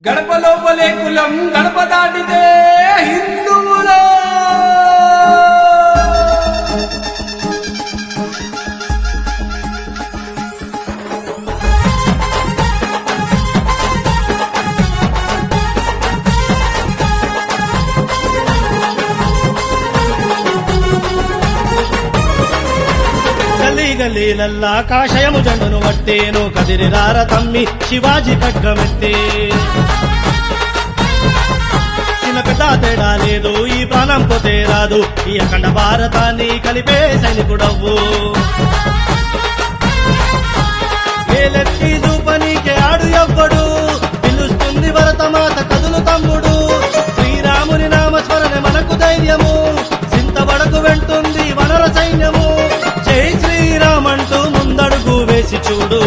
గడప లోపలే కులం గడప దాటితే హిందువులో గల్లీ గల్లీలల్లా కాషయము జెండను వట్టేను కదిరిరార తమ్మి శివాజీ ఖడ్గమెత్తే చిన్న పెద్ద తేడా లేదు ఈ ప్రాణం పోతే రాదు ఈ అఖండ భారతాన్ని కలిపే సైనికుడవ్వు ఏలెత్తి చూపనీకే ఆడు ఎవ్వడు పిలుస్తుంది భరతమాత కదులు తమ్ముడు శ్రీరాముని నామస్మరణ మనకు ధైర్యము సింతబడకు వెంటుంది వనర సైన్యము జై శ్రీరామ్ అంటూ ముందడుగు వేసి చూడు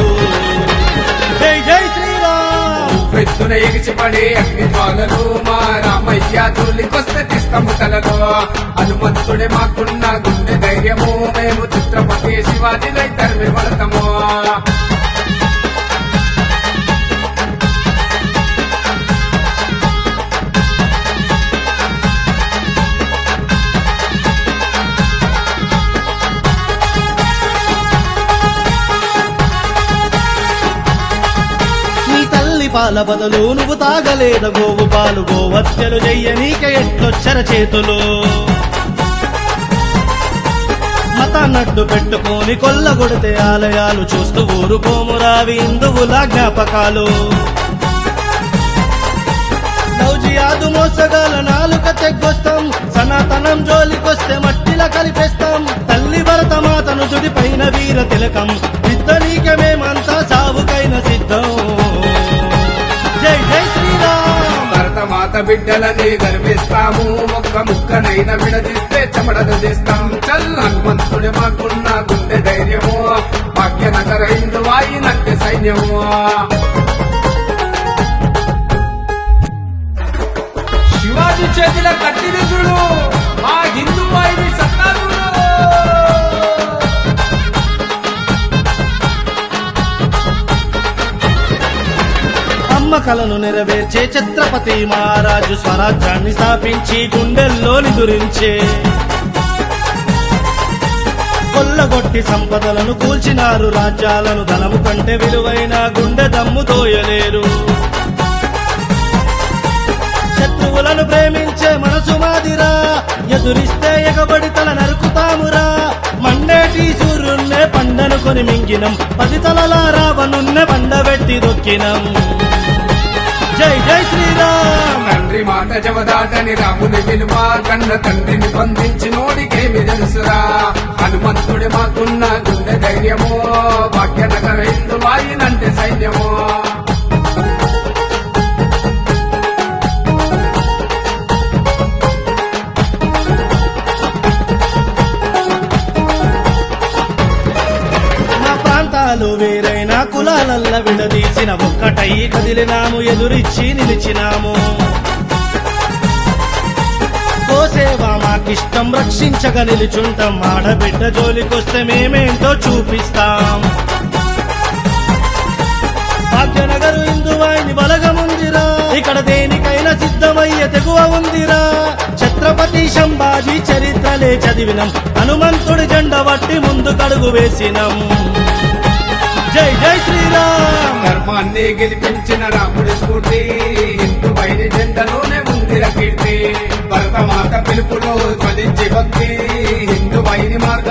జై జై శ్రీరామ్ వెత్తున ఎగిసిపడే అగ్ని జ్వాలలు మా రామయ్య తోలికొస్తే తీస్తాము తలలో హనుమంతుడే మాకున్న గుండె ధైర్యము మేము ఛత్రపతి శివాజీలై తరిమి పడతాము నీ తల్లి పాల బదులు నువ్వు తాగలేద గోవు పాలు గోవత్యలు చెయ్య నీక ఎట్లొచ్చర చేతులు మతాన్నట్టు పెట్టుకొని కొల్లగొడితే ఆలయాలు చూస్తూ ఊరుకోమురావి హిందువుల జ్ఞాపకాలు లౌజియాదు మోసగాల నాలుక తెగ్గొస్తాం సనాతనం జోలికొస్తే మట్టిలా కలిపేస్తాం తల్లి భరతమాతను దుడిపైన వీర తిలకం యుద్ధనీకే మేమంతా సావుకైన సిద్ధం జై జై శ్రీరామ్ భరతమాత బిడ్డలని గర్విస్తాము ఒక్క ముక్కనైన విడదీస్తే చెమడలు తీస్తాం చల్ హనుమంతుడే మాకున్న గుండె ధైర్యము భాగ్యనగర హిందువాయినంటే సైన్యము శివాజీ చేతిల కట్టిని చూడు మా హిందూ వాయిని సత్తా చూడు అమ్మ కలను నెరవేర్చే ఛత్రపతి మహారాజు స్వరాజ్యాన్ని స్థాపించి గుండెల్లో నిదురించే కొల్లగొట్టి సంపదలను కూల్చినారు రాజ్యాలను ధనము కంటే విలువైన గుండె దమ్ము తోయలేరు శత్రువులను ప్రేమించే మనసు మాదిరా ఎదురిస్తే ఎగబడి తల నరుకుతామురా మండేటి సూర్యున్నే పండనుకొని మింగినం 10 తలల రావణున్నే పండబెట్టి దొక్కినం జై జై శ్రీరామ్ తండ్రి మాట జవదాటని రాముని విలువ కన్న తండ్రిని బంధించి నోడికేమి తెలుసురా హనుమంతుడి మాకున్న గుండె ధైర్యము భాగ్యనగర హిందువాయినంటే సైన్యము మా ప్రాంతాలు వేరైన కులాలల్ల విడదీసిన ఒక్కటై కదిలినాము ఎదురిచ్చి నిలిచినాము గోసేవా మాకిష్టం రక్షించగా నిలుచుంటాం ఆడబిడ్డ జోలికొస్తే మేమేంటో చూపిస్తాం భాగ్యనగర్ హిందువాయిని బలగముందిరా ఇక్కడ దేనికైనా సిద్ధమయ్యే తెగువ ఉందిరా ఛత్రపతి సంభాజీ చరిత్రలే చదివినం హనుమంతుడి జెండ వట్టి ముందు కడుగు వేసినం జై జై శ్రీరామ్ ధర్మాన్ని గెలిపించిన రాముడి స్ఫూర్తి హిందువైని జెండలోనే ఉందిర కీర్తి భరతమాత పిలుపులో ధ్వనించి భక్తి హిందువైని మార్గ